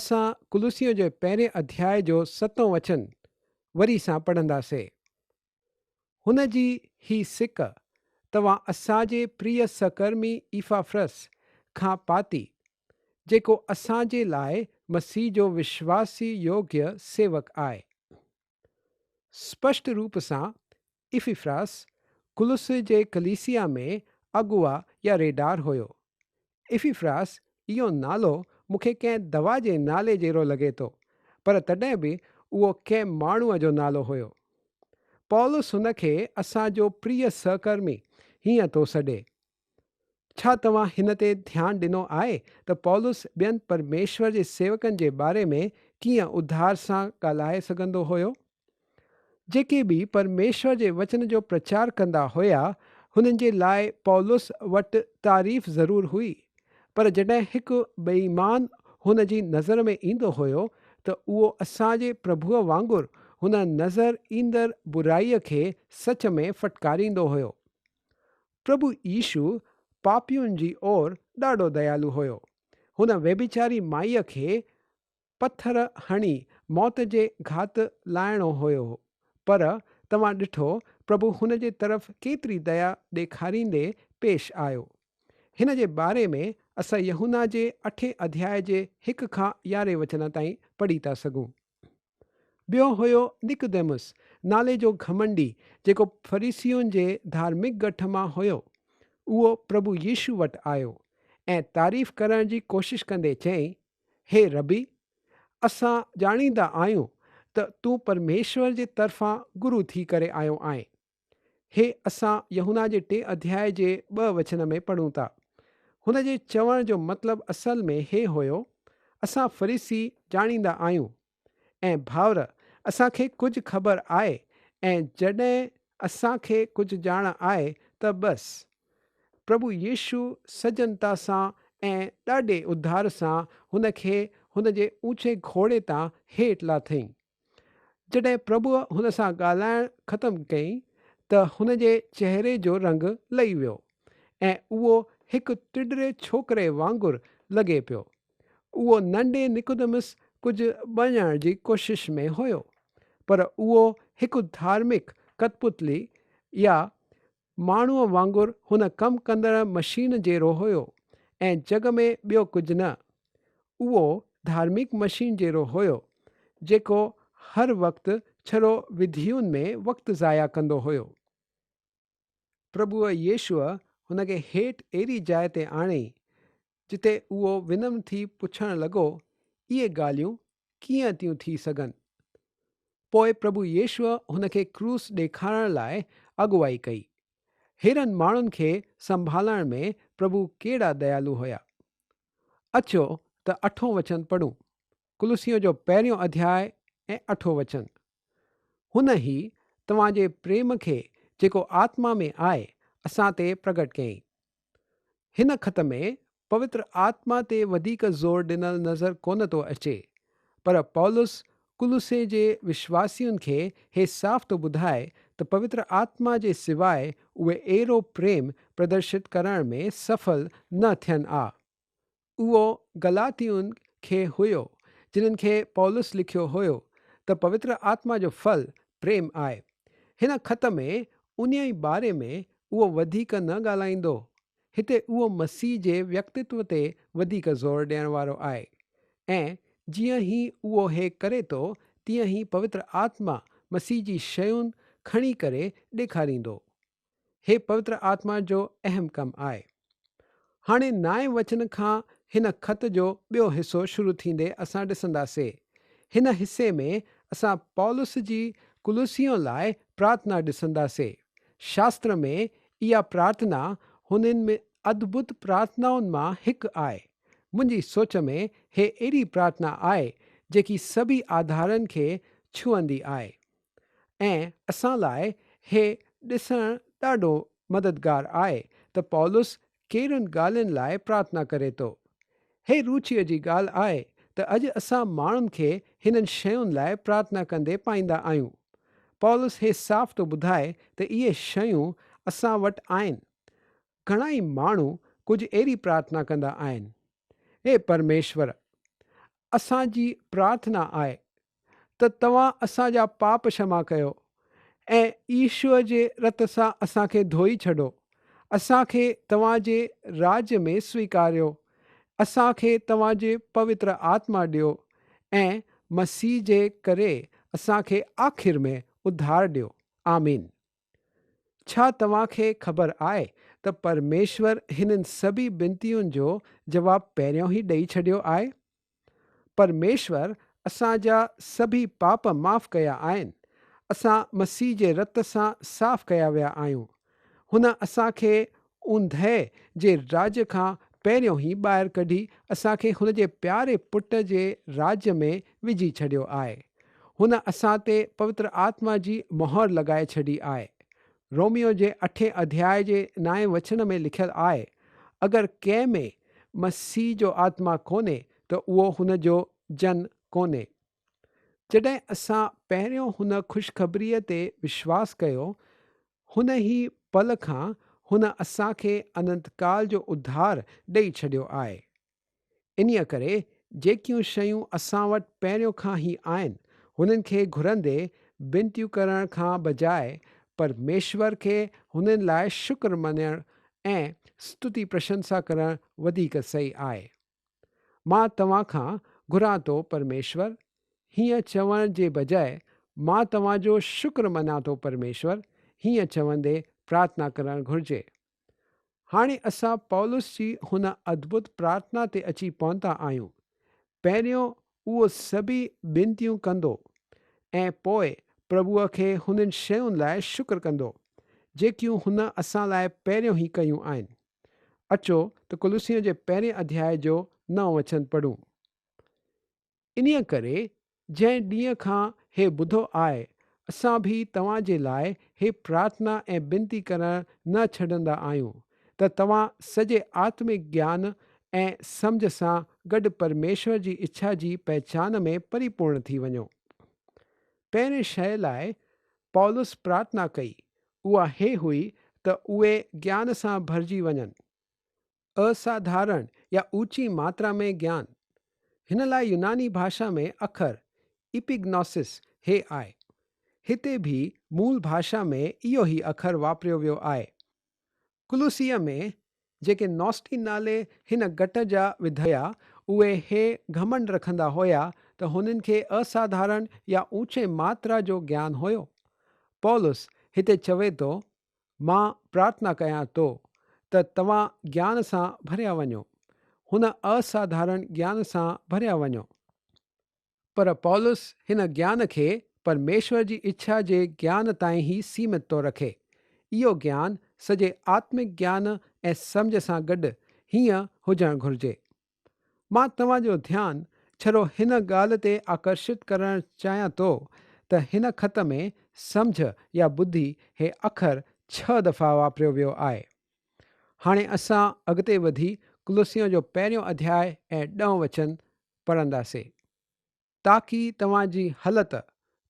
असां कुलुसियों जे पहिरें अध्याय जो 7 वचन वरी सां पढ़ंदासीं। हुन जी ही सिक तव्हां असांजे प्रिय सकर्मी इफ़ाफ्रस खां पाती, जेको असांजे लाइ मसीह जो विश्वासी योग्य सेवक आहे। स्पष्ट रूप सां इफ़िफ्रास कुलुस जे कलीसिया में अगुआ या रेडार हुयो। इफ़िफ्रास इहो नालो मूंखे कंहिं दवा जे नाले जहिड़ो लॻे थो, पर तॾहिं बि उहो कंहिं माण्हूअ जो नालो हुयो। पौलुस हुन खे असांजो प्रिय सहकर्मी हीअं थो सॾे। छा तव्हां हिन ते ध्यानु ॾिनो आहे त पौलुस ॿियनि परमेश्वर जे सेवकनि जे बारे में कीअं उधार सां ॻाल्हाए सघंदो हुयो? जेके बि परमेश्वर जे वचन जो प्रचार कंदा हुया, हुननि जे लाइ पौलुस वटि तारीफ़ ज़रूरु हुई, पर जॾहिं हिकु बेईमान हुन जी नज़र में ईंदो हुयो त उहो असांजे प्रभुअ वांगुरु हुन नज़र ईंदड़ बुराईअ खे सच में फटकारींदो हुयो। प्रभु यीशु पापियुनि जी ओर ॾाढो दयालु हुयो। हुन व्यभिचारी माईअ खे पत्थर हणी मौत जे घात लाहिणो हुयो, पर तव्हां ॾिठो प्रभु हुन जे तरफ़ केतिरी दया ॾेखारींदे पेश आयो। हिन जे बारे में असां यूहन्ना जे 8 अध्याय जे 1 खां 11 वचन ताईं पढ़ी था सघूं। ॿियो हुयो निकोदेमुस नाले जो घमंडी, जेको फरीसियुनि जे धार्मिक ॻठ मां हुयो। उहो प्रभु यीशु वटि आयो ऐं तारीफ़ करण जी कोशिश कंदे चयईं, हे रबी, असां ॼाणींदा आहियूं त तूं परमेश्वर जे तरफ़ां गुरू थी करे आयो आहीं। हे असां यूहन्ना जे 3 अध्याय जे 2 वचन में पढ़ूं था। हुन जे चवण जो मतिलबु असल में हे हुयो, असां फरीसी ॼाणींदा आहियूं ऐं भाउर, असांखे कुझु ख़बर आहे, ऐं जॾहिं असांखे कुझु ॼाण आहे त बसि प्रभु यीशु सजनता सां ऐं ॾाढे उद्धार सां हुन खे हुन जे ऊचे घोड़े तां हेठि लाथईं। जॾहिं प्रभुअ हुन सां ॻाल्हाइण ख़तमु कयईं त हुन जे चहिरे जो रंग लही वियो ऐं उहो हिकु टिडरे छोकिरे वांगुरु लॻे पियो। उहो नंढे निकोदेमुस कुझु बणण जी कोशिश में हुयो, पर उहो हिकु धार्मिक कठपुतली या माण्हूअ वांगुरु हुन कमु कंदड़ मशीन जहिड़ो हुयो ऐं जग में ॿियो कुझु न। उहो धार्मिक मशीन जहिड़ो हुयो जेको हर वक़्तु छड़ो विधियुनि में वक़्तु ज़ाया कंदो हुयो। प्रभुअ यीशुअ हुन खे हेठि अहिड़ी जाइ ते आणई जिते उहो विनम्र थी पुछणु लॻो, इहे ॻाल्हियूं कीअं थियूं थी सघनि? पोइ प्रभु यीशुअ हुन खे क्रूस ॾेखारण लाइ अॻुवाई कई। हेरनि माण्हुनि खे संभालण में प्रभु केॾा दयालु हुया। अचो त 8 वचन पढ़ूं। कुलुसियों जो पहिरियों अध्याय ऐं 8 वचन। हुन ई तव्हांजे प्रेम खे जेको आत्मा में आहे असां ते प्रगट कयईं। हिन ख़त में पवित्र आत्मा ते वधीक ज़ोर ॾिनल नज़र कोन थो अचे, पर पौलुस कुलुसे जे विश्वासियुनि खे हे साफ़ थो ॿुधाए त पवित्र आत्मा जे सवाइ उहे अहिड़ो प्रेम प्रदर्शित करण में सफल न थियनि आ। उहो गलातियुनि खे हुयो जिन्हनि खे पौलुस लिखियो हुयो त पवित्र आत्मा जो फल प्रेम आहे। हिन ख़त में उन ई बारे में उहो वधीक न ॻाल्हाईंदो। हिते उहो मसीह जे व्यक्तित्व ते वधीक ज़ोर ॾियण वारो आहे ऐं जीअं ई उहो हे करे थो, तीअं ई पवित्र आत्मा मसीह जी शयुनि खणी करे ॾेखारींदो। हे पवित्र आत्मा जो अहम कमु आहे। हाणे 9 वचन खां हिन ख़त जो ॿियो हिसो शुरू थींदे असां ॾिसंदासीं। हिन हिसे में असां पौलुस जी कुलुसियों लाइ प्रार्थना ॾिसंदासीं। शास्त्र में इहा प्रार्थना हुननि में अद्भुत प्रार्थनाउनि मां हिकु आहे। मुंहिंजी सोच में हे अहिड़ी प्रार्थना आहे जेकी सभी आधारनि खे छुहंदी आहे ऐं असां लाइ हे ॾिसणु ॾाढो मददगार आहे त पौलुस कहिड़ियुनि ॻाल्हियुनि लाइ प्रार्थना करे थो। हे रुचीअ जी ॻाल्हि आहे त अॼु असां माण्हुनि खे हिननि शयुनि लाइ प्रार्थना कंदे पाईंदा आहियूं। पौलुस हे साफ़ थो ॿुधाए त इहे शयूं असां वटि आहिनि। घणाई माण्हू कुझु अहिड़ी प्रार्थना कंदा आहिनि, हे परमेश्वर, असांजी प्रार्थना आहे त तव्हां असांजा पाप क्षमा कयो ऐं ईश्वर जे रत सां असांखे धोई छॾो, असांखे तव्हांजे राज में स्वीकारियो, असांखे तव्हांजे पवित्र आत्मा ॾियो ऐं मसीह जे करे असांखे आख़िर में उद्धार ॾियो। आमीन। छा तव्हांखे ख़बर आहे त परमेश्वर हिननि सभी बिनतियुनि जो जवाबु पहिरियों ई ॾेई छॾियो आहे? परमेश्वर असांजा सभी पाप माफ़ कया आहिनि। असां मसीह जे रत सां साफ़ कया विया आहियूं। हुन असांखे ऊंदहि जे राज खां पहिरियों ई ॿाहिरि कढी असांखे हुन जे प्यारे पुट जे राज में विझी छॾियो आहे। हुन असां ते पवित्र आत्मा जी मोहर लॻाए छॾी आहे। रोमियो जे 8 अध्याय जे 9 वचन में लिखियलु आहे, अगरि कंहिं में मसीह जो आत्मा कोन्हे त उहो हुन जो जन कोन्हे। जॾहिं असां पहिरियों हुन ख़ुशख़बरीअ ते विश्वास कयो, हुन ई पल खां हुन असांखे अनंतकाल जो उद्धार ॾेई छॾियो आहे। इन्हीअ करे जेकियूं शयूं असां वटि पहिरियों खां ई आहिनि, हुननि खे घुरंदे बिनतियूं करण खां बजाए परमेश्वर खे हुननि लाइ शुक्र मञणु ऐं स्तुति प्रशंसा करणु वधीक सही आहे। मां तव्हां खां घुरां थो परमेश्वर, हीअं चवण जे बजाए मां तव्हांजो शुक्र मञां थो परमेश्वर, हीअं चवंदे प्रार्थना करणु घुरिजे। हाणे असां पौलुस जी हुन अद्भुत प्रार्थना ते अची पहुता आहियूं। पहिरियों उहो सभी बिनतियूं कंदो ऐं पोइ प्रभुअ खे हुननि शयुनि लाइ शुक्र कंदो जेकियूं हुन असां लाइ पहिरियों ई कयूं आहिनि। अचो त कुलुसियों जे 1 अध्याय जो 9 वचन पढ़ूं। इन्हीअ करे जंहिं ॾींहं खां हे ॿुधो आहे, असां बि तव्हांजे लाइ हे प्रार्थना ऐं बिनती करणु न छॾंदा आहियूं त तव्हां सॼे आत्मिक ज्ञान ऐं सम्झ सां गॾु परमेश्वर जी इच्छा जी पहचान में परिपूर्ण थी वञो। पहिरें शइ लाइ पौलुस प्रार्थना कई, उहा हे हुई त उहे ज्ञान सां भरिजी वञनि। असाधारण या ऊची मात्रा में ज्ञान। हिन लाइ यूनानी भाषा में अखर इपिग्नोसिस हे आहे। हिते बि मूल भाषा में इहो ई अखर वापरियो वियो आहे। कुलुसीअ में जेके नॉस्टी नाले हिन गट जा विधया, उहे हे घमंड रखंदा हुया त हुननि खे असाधारण या ऊचे मात्रा जो ज्ञान हुयो। पौलुस हिते चवे थो, मां प्रार्थना कयां थो त तव्हां ज्ञान सां भरिया वञो, हुन असाधारण ज्ञान सां भरिया वञो। पर पौलुस हिन ज्ञान खे परमेश्वर जी इच्छा जे ज्ञान ताईं ई सीमित थो रखे। इहो ज्ञान सॼे आत्मिक ज्ञान ऐं सम्झ सां गॾु हीअं हुजणु घुरिजे। मां तव्हांजो ध्यानु छड़ो हिन ॻाल्हि ते आकर्षित करणु चाहियां थो त हिन ख़त में सम्झ या बुद्धि हे अखर 6 दफ़ा वापरियो वियो आहे। हाणे असां अॻिते वधी कुलुसियों जो 1 अध्याय ऐं 10 वचन पढ़ंदासीं। ताकी तव्हांजी हालत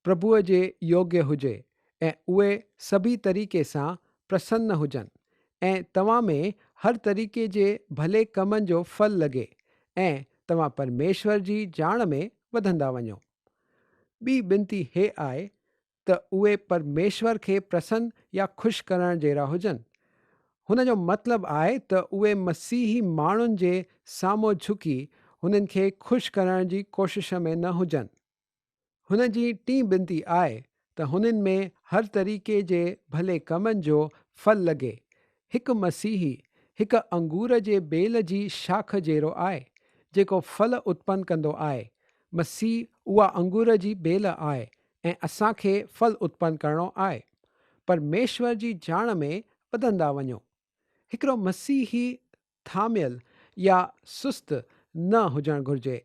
प्रभुअ जे योग्य हुजे ऐं उहे सभी तरीक़े सां प्रसन्न हुजनि ऐं तव्हां में हर तरीक़े जे भले कमनि जो फल लॻे ऐं तव्हां परमेश्वर जी ॼाण में वधंदा वञो। ॿी बिनती हे आहे त उहे परमेश्वर खे प्रसन्न या ख़ुशि करण जहिड़ा हुजनि। हुन जो मतिलबु आहे त उहे मसीही माण्हुनि जे साम्हूं झुकी हुननि खे ख़ुशि करण जी कोशिश में न हुजनि। हुन जी टीं बिनती आहे त हुननि में हर तरीक़े जे भले कमनि जो फल लॻे। हिकु मसीही हिकु अंगूर जे बेल जी शाख जहिड़ो आहे जेको फल उत्पन्न कंदो आहे। मसीह उहा अंगूर जी बेल आहे ऐं असांखे फल उत्पन्न करणो आहे। परमेश्वर जी ॼाण में वधंदा वञो। हिकिड़ो मसीही थामियल या सुस्त न हुजणु घुरिजे,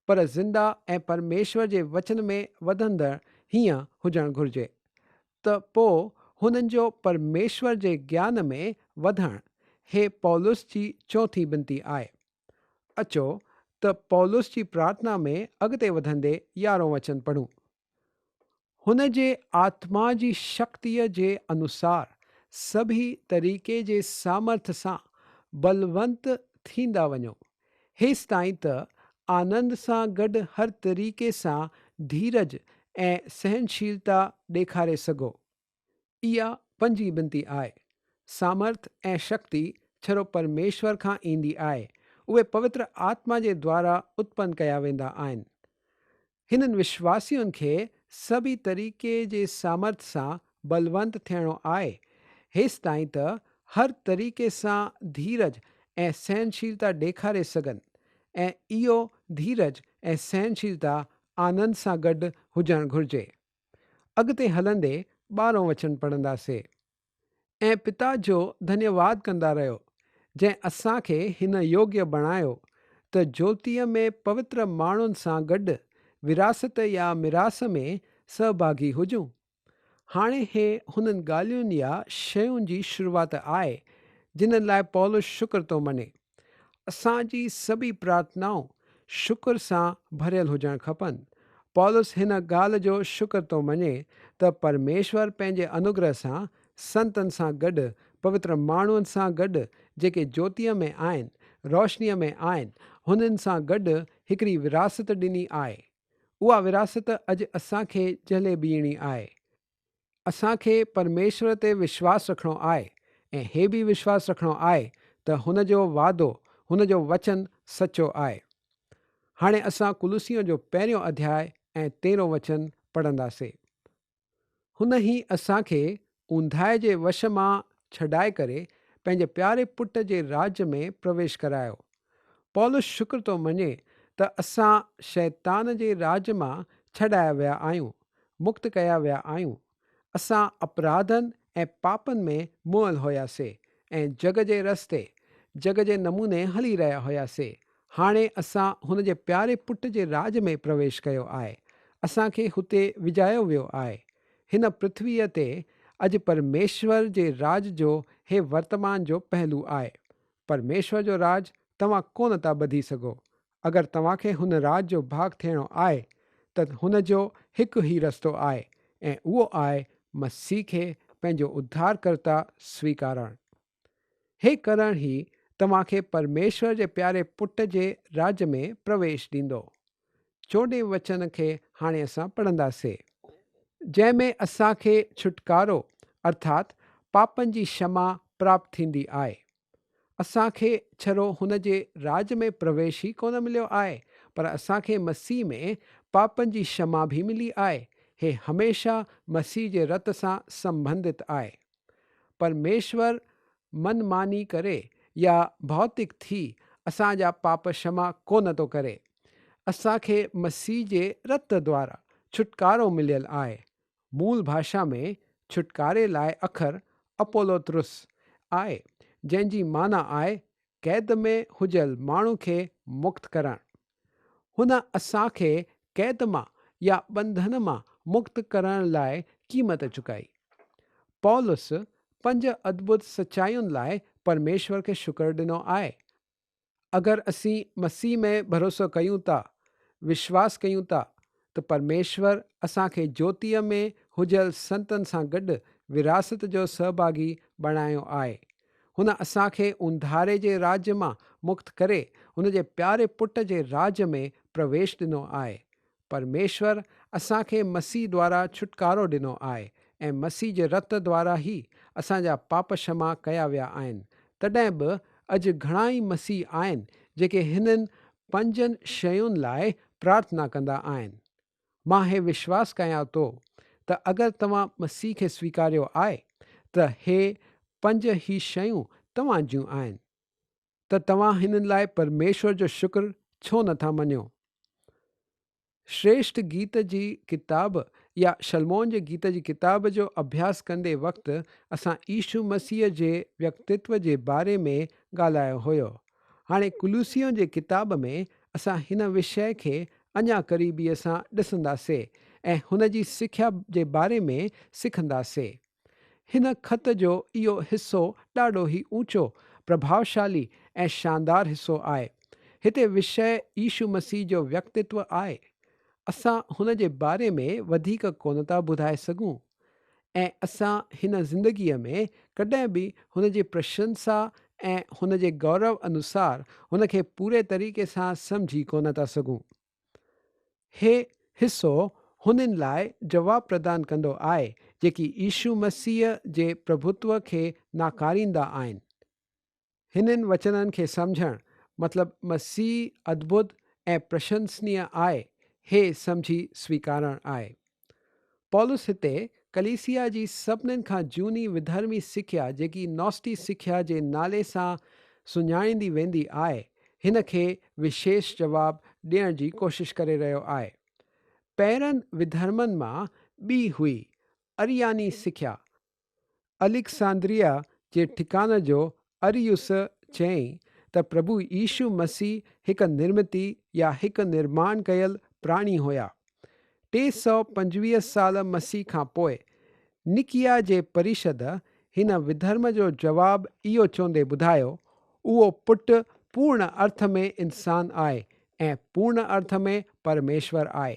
पर ज़िंदा ऐं परमेश्वर जे वचन में वधंदड़ हीअं हुजणु घुरिजे। त पोइ हुननि जो परमेश्वर जे ज्ञान में वधणु हे पौलुस जी चौथी बिनती आहे। अचो त पौलुस जी प्रार्थना में अॻिते वधंदे 11 वचन पढ़ूं। हुन जे आत्मा जी शक्तिअ जे अनुसार सभी तरीक़े जे सामर्थ सां बलवंत थींदा वञो, हेसि ताईं त आनंद सां गॾु हर तरीक़े सां धीरज ऐं सहनशीलता ॾेखारे सघो। इहा पंजी बिनती आहे। सामर्थ ऐं शक्ति छड़ो परमेश्वर खां ईंदी आहे। उहे पवित्र आत्मा जे द्वारा उत्पन्न कया वेंदा आहिनि। हिननि विश्वासियुनि खे सभी तरीक़े जे सामर्थ सां बलवंत थियणो आहे, हेसि ताईं त हर तरीक़े सां धीरज ऐं सहनशीलता ॾेखारे सघनि, ऐं इहो धीरज ऐं सहनशीलता आनंद सां गॾु हुजणु घुरिजे। अॻिते हलंदे 12 वचन पढ़ंदासीं। ऐं पिता जो धन्यवाद कंदा रहियो, जंहिं असांखे हिन योग्य बणायो त ज्योतिअ में पवित्र माण्हुनि सां गॾु विरासत या मिरास में सहभागी हुजूं। हाणे हे हुननि ॻाल्हियुनि या शयुनि जी शुरूआत आहे जिन्हनि लाइ पौलुस शुक्र थो मञे। असांजी सभी प्रार्थनाऊं शुक्र सां भरियल हुजणु खपनि। पौलुस हिन ॻाल्हि जो शुक्र थो मञे त परमेश्वर पंहिंजे अनुग्रह सां संतनि सां गॾु पवित्र माण्हुनि सां गॾु जेके ज्योतिअ में आहिनि, रोशनीअ में आहिनि, हुननि सां गॾु हिकिड़ी विरासत ॾिनी आहे। उहा विरासत अॼु असांखे झले बीहणी आहे। असांखे परमेश्वर ते विश्वास रखिणो आहे ऐं हे बि विश्वास रखिणो आहे त हुन जो वादो, हुन जो वचन सचो आहे। हाणे असां कुलुसियों जो 1 अध्याय ऐं 13 वचन पढ़ंदासीं। हुन ई असांखे ऊंधाए जे वश मां छॾाए करे पंहिंजे प्यारे पुट जे राज में प्रवेश करायो। पौलुस शुक्र थो मञे त असां शैतान जे राज मां छॾाया विया आहियूं, मुक्त कया विया आहियूं। असां अपराधनि ऐं पापनि में मुअल हुयासीं ऐं जग जे रस्ते, जग जे नमूने हली रहिया हुयासीं। हाणे असां हुन जे प्यारे पुट जे राज में प्रवेश कयो आहे। असांखे हुते विझायो वियो आहे। हिन पृथ्वीअ ते अॼु परमेश्वर जे राज जो हे वर्तमान जो पहलू आहे। परमेश्वर जो राज तव्हां कोन था ॿधी सघो। अगरि तव्हांखे हुन राज जो भाग थियणो आहे त हुन जो हिकु ई रस्तो आहे, ऐं उहो आहे मसीह खे पंहिंजो उद्धारकर्ता स्वीकारणु। हे करण ई तव्हांखे परमेश्वर जे प्यारे पुट जे राज में प्रवेश ॾींदो। 14 वचन खे हाणे असां पढ़ंदासीं। जंहिंमें असांखे छुटकारो अर्थात पापनि जी क्षमा प्राप्त थींदी आहे। असांखे छड़ो हुन जे राज में प्रवेश ई कोन मिलियो आहे, पर असांखे मसीह में पापनि जी क्षमा बि मिली आहे। हे हमेशा मसीह जे रत सां संबंधित आहे। परमेश्वर मनमानी करे या भौतिक थी असांजा पाप क्षमा कोन थो करे। असांखे मसीह जे रत द्वारा छुटकारो मिलियल आहे। मूल भाषा में छुटकारे लाइ अखर अपोलोथ्रुस आहे, जंहिंजी माना आहे क़ैद में हुजल माण्हू खे मुक्त करणु। हुन असांखे क़ैद मां या बंधन मां मुक्त करण लाइ क़ीमत चुकाई। पौलुस 5 अद्भुत सचायुनि लाइ परमेश्वर खे शुक्र ॾिनो आहे। अगरि असीं मसीह में भरोसो कयूं था, विश्वास कयूं था, त परमेश्वर असांखे ज्योतिअ में हुजल संतनि सां गॾु विरासत जो सहभागी बणायो आहे। हुन असांखे उंधारे जे राज मां मुक्त करे हुन जे प्यारे पुट जे राज में प्रवेश ॾिनो आहे। परमेश्वर असांखे मसीह द्वारा छुटकारो ॾिनो आहे ऐं मसीह जे रत द्वारा ई असांजा पाप क्षमा कया विया आहिनि। तॾहिं बि अॼु घणा ई मसीह आहिनि जेके हिननि 5 शयुनि लाइ प्रार्थना कंदा आहिनि। मां हे विश्वास कयां थो त अगरि तव्हां मसीह खे स्वीकारियो आहे त हे 5 ई शयूं तव्हां जूं आहिनि, त तव्हां हिननि लाइ परमेश्वर जो शुक्र छो नथा मञियो। श्रेष्ठ गीत जी किताब या शलमोन जे गीत जी किताब जो अभ्यास कंदे वक़्तु असां यीशु मसीह जे व्यक्तित्व जे बारे में ॻाल्हायो हुयो। हाणे कुलुसियों जे किताब में असां हिन विषय खे अञा क़रीबीअ सां ॾिसंदासीं ऐं हुन जी सिख्या जे बारे में सिखंदासीं। हिन ख़त जो इहो हिसो ॾाढो ई ऊचो, प्रभावशाली ऐं शानदार हिसो आहे। हिते विषय यीशु मसीह जो व्यक्तित्व आहे। असां हुन जे बारे में वधीक कोन था ॿुधाए सघूं ऐं असां हिन ज़िंदगीअ में कॾहिं बि हुन जी प्रशंसा ऐं हुन जे गौरव अनुसार हुन खे पूरे तरीक़े सां सम्झी कोन था सघूं। हे हिसो हुननि लाइ जवाबु प्रदान कंदो आहे जेकी यीशू मसीह जे प्रभुत्व खे नाकारींदा आहिनि। हिननि वचननि खे सम्झणु मतिलबु मसीह अद्भुत ऐं प्रशंसनीय आहे, हे सम्झी स्वीकारणु आहे। पौलुस हिते कलीसिया जी सभिनीनि खां झूनी विधर्मी सिख्या जेकी नॉस्टी सिख्या जे नाले सां सुञाणींदी वेंदी आहे, हिन खे विशेष जवाबु ॾियण जी कोशिश करे रहियो आहे। पहिरनि विधर्मनि मां ॿी हुई अरियानी सिख्या। अलेक्सांद्रिया जे ठिकाने जो अरियुस चयईं त प्रभु यीशू मसीह हिकु निर्मिती या हिकु निर्माण कयल प्राणी हुया। 325 साल मसीह खां पोइ निकिया जे परिषद हिन विधर्म जो जवाबु इहो चवंदे ॿुधायो, उहो पुटु पूर्ण अर्थ में इंसान आहे ऐं पूर्ण अर्थ में परमेश्वर आहे।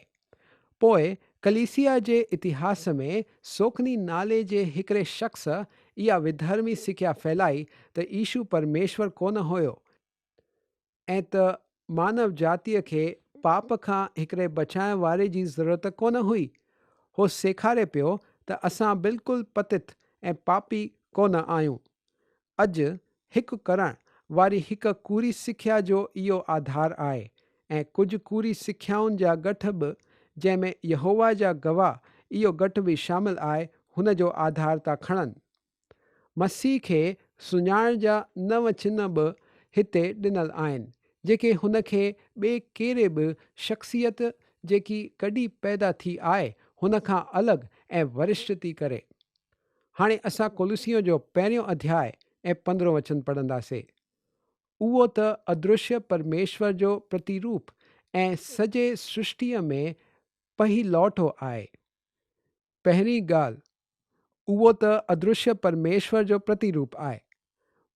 पोइ कलीसिया जे इतिहास में सोखनी नाले जे हिकिड़े शख़्स इहा विधर्मी सिख्या फैलाई त यीशु परमेश्वर कोन हुयो ऐं त मानव जातीअ खे पाप खां हिकिड़े बचाइण वारे जी ज़रूरत कोन हुई। हो सेखारे पियो त असां बिल्कुलु पतित ऐं पापी कोन आहियूं। अॼु हिकु करण वारी हिकु कूरी सिख्या जो इहो आधार आहे ऐं कुझु कूरी सिख्याउनि जा गठ बि, जंहिंमें यहोवा जा गवाह इहो गठ बि शामिल आहे, हुन जो आधार था खणनि। मसीह खे सुञाणण जा 9 चिन्ह बि हिते ॾिनल आहिनि जेके हुन खे ॿिए कहिड़े बि शख़्सियत जेकी कॾहिं पैदा थी आहे हुन खां अलॻि ऐं वरिष्ठ थी करे। हाणे असां कोलुसियों जो 1 अध्याय ऐं 15 वचन पढ़ंदासीं। उहो त अदृश्य परमेश्वर जो प्रतिरूप ऐं सॼे सृष्टिअ में पहिलौठो आहे। पहिरीं ॻाल्हि, उहो त अदृश्य परमेश्वर जो प्रतिरूप आहे।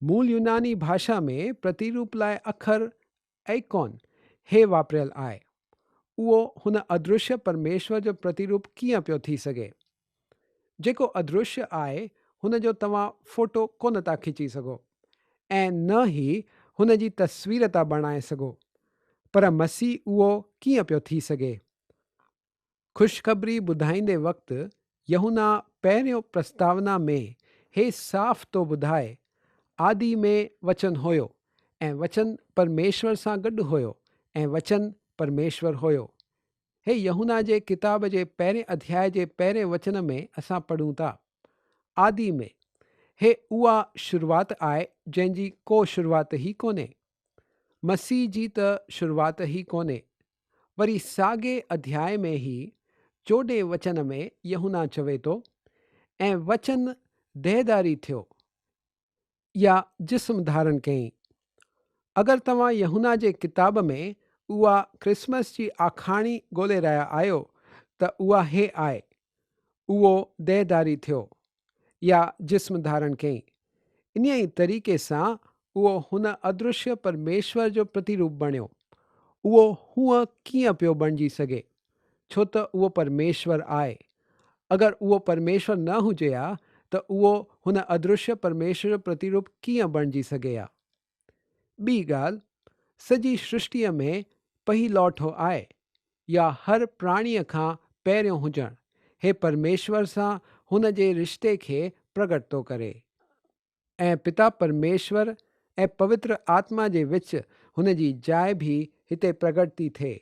मूल यूनानी भाषा में प्रतिरूप लाइ अखर एकोन हे वापरियल आहे। उहो हुन अदृश्य परमेश्वर जो प्रतिरूप कीअं पियो थी सघे? जेको अदृश्य आहे हुन जो तव्हां फोटो कोन था खिची सघो ऐं न ई हुन जी तस्वीर था बणाए सघो, पर मसीह उहो कीअं पियो थी सघे? ख़ुशख़बरी ॿुधाईंदे वक़्तु यूहन्ना पहिरियों प्रस्तावना में हे साफ़ थो ॿुधाए, आदि में वचन हुयो ऐं वचन परमेश्वर सां गॾु हुयो ऐं वचन परमेश्वर हुयो। हे यूहन्ना जे किताब जे 1 अध्याय जे 1 वचन में असां पढ़ूं था, आदि में। हे उहा शुरूआत आहे जंहिंजी को शुरूआत ई कोन्हे। मसीह जी त शुरूआत ई कोन्हे। वरी साॻे अध्याय में ई 14 वचन में यूहन्ना चवे थो, ऐं वचन देहधारी थियो या जिस्म धारण कयईं। अगरि तव्हां यूहन्ना जे किताब में उहा क्रिसमस जी आखाणी ॻोल्हे रहिया आहियो त उहा हे आहे, उहो देहधारी थियो या जिस्म धारण कयईं। इन ई तरीक़े सां उहो हुन अदृश्य परमेश्वर जो प्रतिरूप बणियो। उहो हूअं कीअं पियो बणिजी सघे? छो त उहो परमेश्वर आहे। अगरि उहो परमेश्वर न हुजे हा त उहो हुन अदृश्य परमेश्वर जो प्रतिरूप कीअं बणिजी सघे हा? ॿी ॻाल्हि, सॼी सृष्टिअ में पहिलौठो आहे या हर प्राणीअ खां पहिरियों हुजणु, हे परमेश्वर सां हुन जे रिश्ते खे प्रगट थो करे। ऐं पिता परमेश्वर ऐं पवित्र आत्मा जे विच हुन जी जाइ बि हिते प्रगट थी थिए।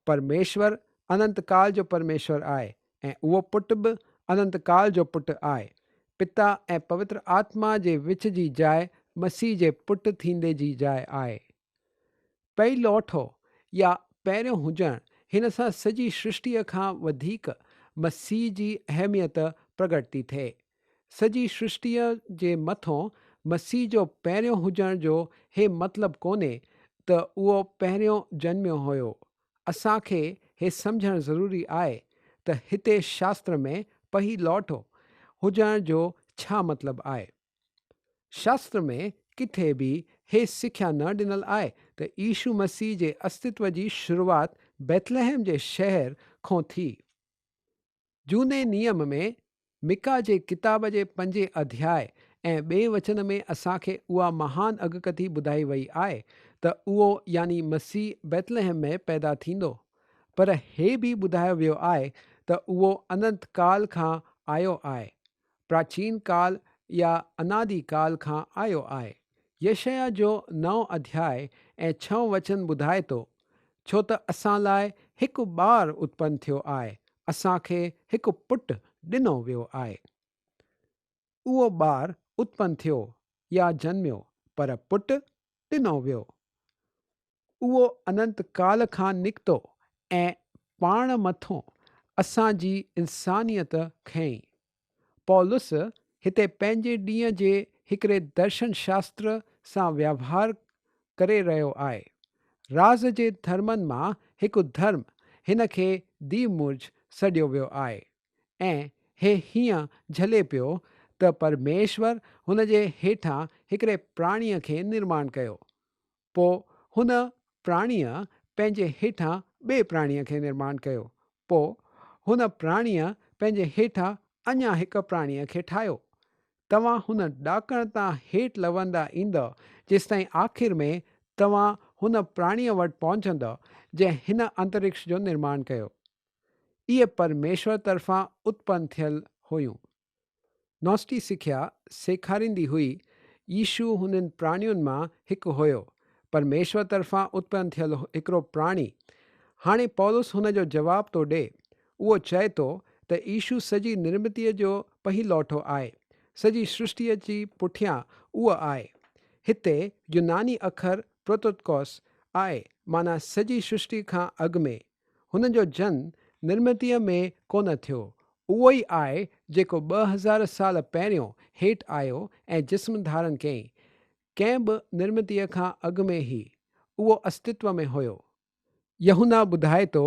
परमेश्वर अनंत काल जो परमेश्वर आहे ऐं उहो पुटु बि अनंत काल जो पुटु आहे। पिता ऐं पवित्र आत्मा जे विच जी जाइ मसीह जे पुटु थींदे जी जाइ आहे। पहिलौठो या पहिरियों हुजणु, हिन सां सॼी सृष्टिअ खां वधीक मसीह जी अहमियत प्रगट थी थिए। सॼी सृष्टिअ जे मथां मसीह जो पहिरियों हुजण जो हे मतिलबु कोन्हे त उहो पहिरियों जन्मियो हुयो। असांखे हे सम्झणु ज़रूरी आहे त हिते शास्त्र में पहिलौठो हुजण जो छा मतिलबु आहे। शास्त्र में किथे बि हे सिख्या न ॾिनल आहे त यीशू मसीह जे अस्तित्व जी शुरूआत बैतलहम जे शहर खां थी। झूने नियम में मिका जे किताब जे 5 अध्याय ऐं ॿिए वचन में असांखे उहा महान अॻकथी ॿुधाई वई आहे त उहो यानी मसीह बैतलहम में पैदा थींदो। पर हे बि ॿुधायो वियो आहे त उहो अनंत काल खां आयो आहे, प्राचीन काल या अनादि काल खां आयो आहे। यशया जो 9 अध्याय ऐं 6 वचन ॿुधाए थो, छो त असां लाइ हिकु ॿार उत्पन्न थियो आहे, असांखे हिकु पुटु ॾिनो वियो आहे। उहो ॿार उत्पन्न थियो या जन्मियो, पर पुटु ॾिनो वियो। उहो अनंत काल खां निकितो ऐं पाण मथों असांजी इंसानियत खयईं। पौलुस हिते पंहिंजे ॾींहं जे हिकिड़े दर्शन शास्त्र सां व्यवहार करे रहियो आहे। राज़ जे धर्मनि मां हिकु धर्म हिन खे दीमुर्ज सॾियो वियो आहे ऐं हे हीअं झले पियो त परमेश्वर हुन जे हेठां हिकिड़े प्राणीअ खे निर्माण कयो, पोइ हुन प्राणीअ पंहिंजे हेठां ॿिए प्राणीअ खे निर्माण कयो, पोइ हुन प्राणीअ पंहिंजे हेठां अञा हिकु प्राणीअ खे ठाहियो। तव्हां हुन ॾाकण तां हेठि लवंदा ईंदव जेसिताईं आख़िर में तव्हां हुन प्राणीअ वटि पहुचंदव जंहिं हिन अंतरिक्ष जो निर्माण कयो। इहे परमेश्वर तरफ़ां उत्पन्न थियल हुयूं। नॉस्टी सिख्या सेखारींदी हुई यीशु हुननि प्राणियुनि मां हिकु हुयो, परमेश्वर तरफ़ां उत्पन्न थियल हिकिड़ो प्राणी। हाणे पौलुस हुन जो जवाब थो ॾे। उहो चए थो त यीशु सॼी निर्मितीअ जो पहिलोठो आहे, सॼी सृष्टिअ जी पुठियां उहो आहे। हिते यूनानी अखर प्रोतोकोस आहे, माना सॼी सृष्टि खां अॻु में। हुन जो जनम निर्मितीअ में कोन थियो, उहो ई आहे जेको 2000 साल पहिरियों हेठि आयो ऐं जिस्म धारण कयईं। कंहिं बि निर्मितीअ खां अॻु में ई उहो अस्तित्व में हुयो। यूहन्ना ॿुधाए थो,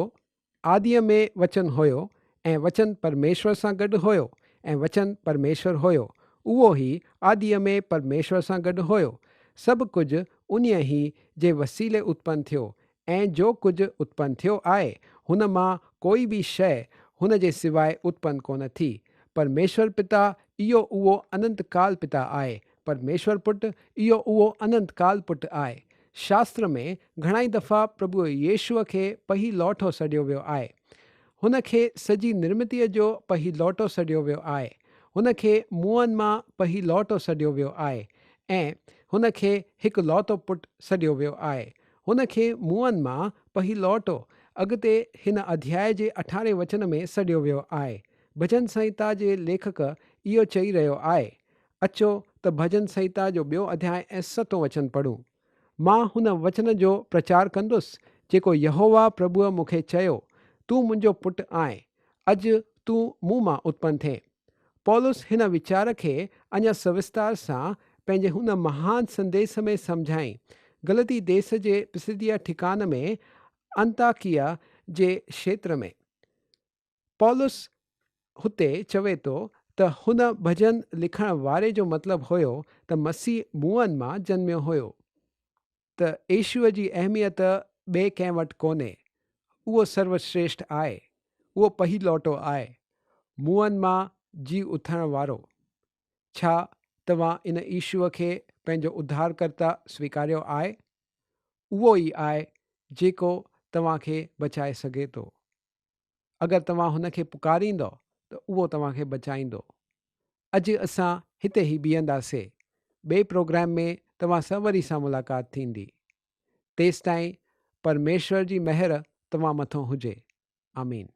आदिअ में वचन हुयो ऐं वचन परमेश्वर सां गॾु हुयो ऐं वचन परमेश्वर हुयो। उहो ई आदिअ में परमेश्वर सां गॾु हुयो। सभु कुझु उन्हीअ ई जे वसीले उत्पन्न थियो ऐं जो कुझु उत्पन्न थियो आहे हुन मां कोई बि शइ हुन जे सवाइ उत्पन्न कोन थी। परमेश्वर पिता इहो उहो अनंत काल पिता आहे। परमेश्वर पुटु इहो उहो अनंत काल पुटु आहे। शास्त्र में घणाई दफ़ा प्रभु येशूअ खे पहिलोठो सॾियो वियो आहे। हुन खे सॼी निर्मितीअ जो पहिलोठो सॾियो वियो आहे। हुन खे मुअनि मां पहिलोठो सॾियो वियो आहे ऐं हुन खे हिकु लौतो पुटु सॾियो वियो आहे। हुन खे मुअनि मां पहिलोटो अॻिते हिन अध्याय जे 18 वचन में सॾियो वियो आहे। भजन संहिता जे लेखक इहो चई रहियो आहे। अचो त भजन संहिता जो 2 अध्याय ऐं 7 वचन पढ़ूं। मां हुन वचन जो प्रचार कंदुसि जेको यहोवा प्रभुअ मूंखे चयो, तूं मुंहिंजो पुटु आहीं, अॼु तूं मूं मां उत्पन्न थिए। पौलुस हिन वीचार खे अञा सविस्तार सां पंहिंजे हुन महान संदेश में सम्झाई। गलती देश जे पिसिदिया ठिकान में अंताकिया जे क्षेत्र में पौलुस हुते चवे थो त हुन भजन लिखण वारे जो मतिलबु हुयो त मसीह मुअनि मां जन्मियो हुयो, त यीशुअ जी अहमियत ॿिए कंहिं वटि कोन्हे। उहो सर्वश्रेष्ठ आहे, उहो पहिलोटो आहे, मुअनि मां जी उथण वारो। छा तव्हां इन यीशुअ खे पंहिंजो उद्धारकर्ता स्वीकारियो आहे? उहो ई आहे जेको तव्हांखे बचाए सघे थो। अगरि तव्हां हुन खे पुकारींदो त उहो तव्हांखे बचाईंदो। अॼु असां हिते ई बीहंदासीं। ॿिए प्रोग्राम में तव्हां सां वरी सां मुलाक़ात थींदी। तेसिताईं परमेश्वर जी महिर तव्हां मथां हुजे। आमीन।